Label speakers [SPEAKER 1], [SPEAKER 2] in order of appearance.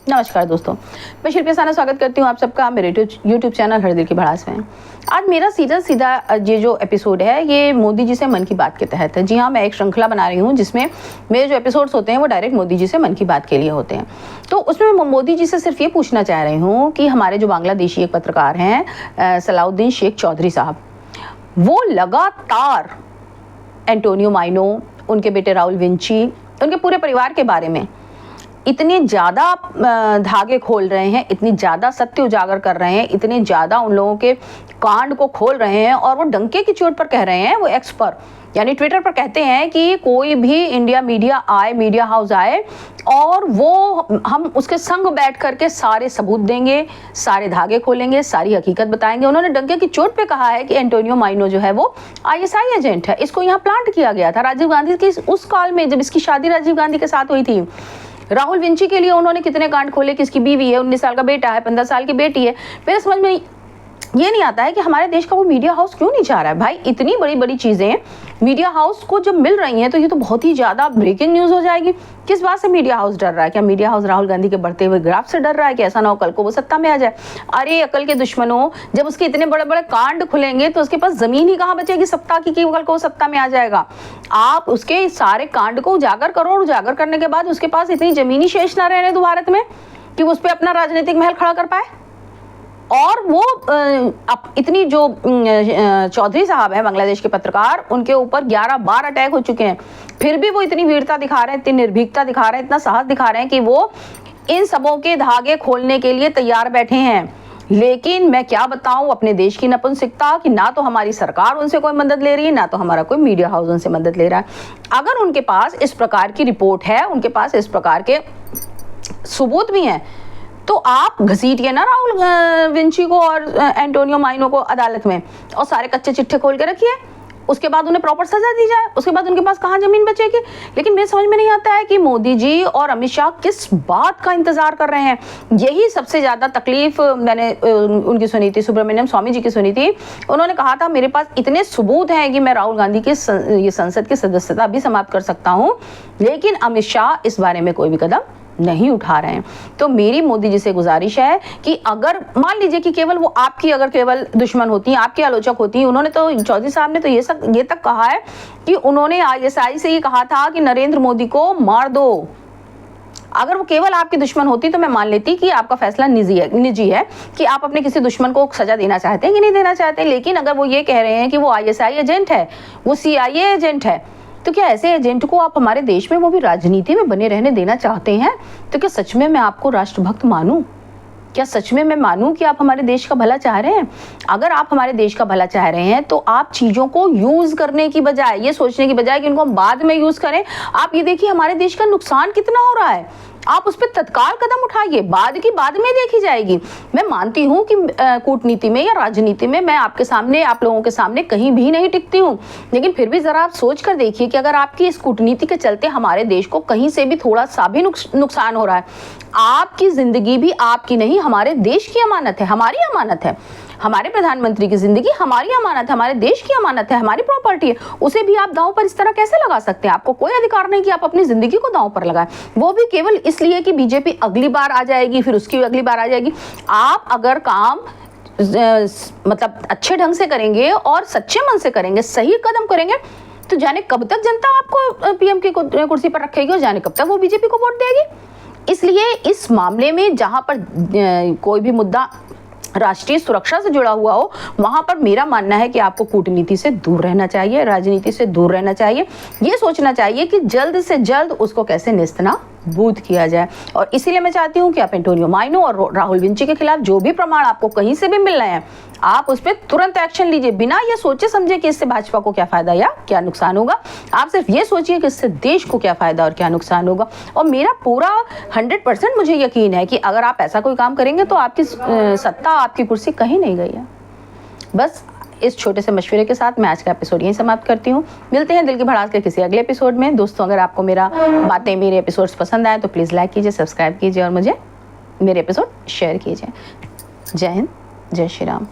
[SPEAKER 1] नमस्कार दोस्तों, मैं शिल्पी साना स्वागत करती हूँ आप सबका मेरे यूट्यूब चैनल हर दिल की भड़ास में। आज मेरा सीधा ये जो एपिसोड है ये मोदी जी से मन की बात के तहत है। जी हाँ, मैं एक श्रृंखला बना रही हूँ जिसमें मेरे जो एपिसोड्स होते हैं वो डायरेक्ट मोदी जी से मन की बात के लिए होते हैं। तो उसमें मैं मोदी जी से सिर्फ ये पूछना चाह रही हूँ कि हमारे जो बांग्लादेशी एक पत्रकार हैं सलाउद्दीन शेख चौधरी साहब, वो लगातार एंटोनियो माइनो, उनके बेटे राहुल विंची, उनके पूरे परिवार के बारे में इतने ज़्यादा धागे खोल रहे हैं, इतनी ज़्यादा सत्य उजागर कर रहे हैं, इतने ज़्यादा उन लोगों के कांड को खोल रहे हैं और वो डंके की चोट पर कह रहे हैं, वो एक्स पर यानी ट्विटर पर कहते हैं कि कोई भी इंडिया मीडिया हाउस आए और वो हम उसके संग बैठ करके सारे सबूत देंगे, सारे धागे खोलेंगे, सारी हकीकत बताएंगे। उन्होंने डंके की चोट पे कहा है कि एंटोनियो माइनो जो है वो ISI एजेंट है, इसको यहाँ प्लांट किया गया था राजीव गांधी की उस काल में जब इसकी शादी राजीव गांधी के साथ हुई थी। राहुल विंची के लिए उन्होंने कितने कांड खोले, किसकी बीवी है, 19 साल का बेटा है, 15 साल की बेटी है। मेरे समझ में ये नहीं आता है कि हमारे देश का वो मीडिया हाउस क्यों नहीं चाह रहा है। भाई इतनी बड़ी चीजें मीडिया हाउस को जब मिल रही हैं तो ये तो बहुत ही ज्यादा ब्रेकिंग न्यूज हो जाएगी। किस बात से मीडिया हाउस डर रहा है? क्या मीडिया हाउस राहुल गांधी के बढ़ते हुए ग्राफ से डर रहा है कि ऐसा ना हो कल को वो सत्ता में आ जाए? अरे अकल के दुश्मनों, जब उसके इतने बड़े कांड खुलेंगे तो उसके पास जमीन ही कहाँ बचेगी सत्ता की कि कल को वो सत्ता में आ जाएगा। आप उसके सारे कांड को उजागर करो और उजागर करने के बाद उसके पास इतनी जमीनी शेष ना रहने दो भारत में कि वो उस पर अपना राजनीतिक महल खड़ा कर पाए। और वो इतनी जो चौधरी साहब हैं बांग्लादेश के पत्रकार, उनके ऊपर 11 बार अटैक हो चुके हैं, फिर भी वो इतनी वीरता दिखा रहे हैं, इतनी निर्भीकता दिखा रहे हैं, इतना साहस दिखा रहे हैं कि वो इन सबों के धागे खोलने के लिए तैयार बैठे हैं। लेकिन मैं क्या बताऊं अपने देश की नपुंसकता कि ना तो हमारी सरकार उनसे कोई मदद ले रही है, ना तो हमारा कोई मीडिया हाउस उनसे मदद ले रहा है। अगर उनके पास इस प्रकार की रिपोर्ट है, उनके पास इस प्रकार के सबूत भी हैं, तो आप घसीटिए ना राहुल विंची को और एंटोनियो माइनो को अदालत में और सारे कच्चे चिट्ठे खोल के रखिए। उसके बाद उन्हें प्रॉपर सजा दी जाए, उसके बाद उनके पास कहाँ जमीन बचेगी। लेकिन मेरे समझ में नहीं आता है कि मोदी जी और अमित शाह किस बात का इंतजार कर रहे हैं। यही सबसे ज्यादा तकलीफ मैंने उनकी सुनी थी, सुब्रमण्यम स्वामी जी की सुनी थी। उन्होंने कहा था मेरे पास इतने सबूत हैं कि मैं राहुल गांधी की ये संसद की सदस्यता भी समाप्त कर सकता हूँ, लेकिन अमित शाह इस बारे में कोई भी कदम नहीं उठा रहे हैं। तो मेरी मोदी जी से गुजारिश है कि अगर मान लीजिए कि केवल वो आपकी अगर केवल दुश्मन होती हैं, आपकी आलोचक होती हैं, उन्होंने तो चौधरी साहब ने तो ये तक कहा है कि उन्होंने ISI से ये कहा था कि नरेंद्र मोदी को मार दो। अगर वो केवल आपकी दुश्मन होती तो मैं मान लेती कि आपका फैसला निजी है कि आप अपने किसी दुश्मन को सजा देना चाहते हैं कि नहीं देना चाहते। लेकिन अगर वो ये कह रहे हैं कि वो ISI एजेंट है, वो CIA एजेंट है, तो क्या ऐसे एजेंट को आप हमारे देश में वो भी राजनीति में बने रहने देना चाहते हैं? तो क्या सच में मैं आपको राष्ट्रभक्त मानूं? क्या सच में मैं मानूं कि आप हमारे देश का भला चाह रहे हैं? अगर आप हमारे देश का भला चाह रहे हैं तो आप चीजों को यूज करने की बजाय, ये सोचने की बजाय कि उनको हम बाद में यूज करें, आप ये देखिए हमारे देश का नुकसान कितना हो रहा है, आप उस पर तत्काल कदम उठाइए, बाद में देखी जाएगी। मैं मानती हूं कि कूटनीति में या राजनीति में मैं आपके सामने, आप लोगों के सामने कहीं भी नहीं टिकती हूं, लेकिन फिर भी जरा आप सोच कर देखिए कि अगर आपकी इस कूटनीति के चलते हमारे देश को कहीं से भी थोड़ा सा भी नुकसान हो रहा है, आपकी जिंदगी भी आपकी नहीं हमारे देश की अमानत है, हमारी अमानत है। हमारे प्रधानमंत्री की जिंदगी हमारी अमानत है, हमारे देश की अमानत है, हमारी प्रॉपर्टी है, उसे भी आप दांव पर इस तरह कैसे लगा सकते हैं? आपको कोई अधिकार नहीं कि आप अपनी जिंदगी को दांव पर लगाएं, वो भी केवल इसलिए कि बीजेपी अगली बार आ जाएगी, फिर उसकी अगली बार आ जाएगी। आप अगर काम मतलब अच्छे ढंग से करेंगे और सच्चे मन से करेंगे, सही कदम करेंगे, तो जाने कब तक जनता आपको PM की कुर्सी पर रखेगी और जाने कब तक वो बीजेपी को वोट देगी। इसलिए इस मामले में जहां पर कोई भी मुद्दा राष्ट्रीय सुरक्षा से जुड़ा हुआ हो, वहां पर मेरा मानना है कि आपको कूटनीति से दूर रहना चाहिए, राजनीति से दूर रहना चाहिए। ये सोचना चाहिए कि जल्द से जल्द उसको कैसे नेस्तनाबूद किया जाए। और इसीलिए मैं चाहती हूं कि आप एंटोनियो माइनो और राहुल विंची के खिलाफ जो भी प्रमाण आपको कहीं से भी मिल रहे हैं, आप उस पर तुरंत एक्शन लीजिए, बिना ये सोचे समझे कि इससे भाजपा को क्या फायदा या क्या नुकसान होगा। आप सिर्फ ये सोचिए कि इससे देश को क्या फायदा और क्या नुकसान होगा। और मेरा पूरा 100% मुझे यकीन है कि अगर आप ऐसा कोई काम करेंगे तो आपकी सत्ता, आपकी कुर्सी कहीं नहीं गई है। बस इस छोटे से मशवरे के साथ मैं आज का एपिसोड यहीं समाप्त करती हूँ। मिलते हैं दिल की भड़ास के किसी अगले एपिसोड में। दोस्तों, अगर आपको मेरा बातें, मेरे एपिसोड्स पसंद आए तो प्लीज़ लाइक कीजिए, सब्सक्राइब कीजिए और मुझे मेरे एपिसोड शेयर कीजिए। जय हिंद, जय श्री राम।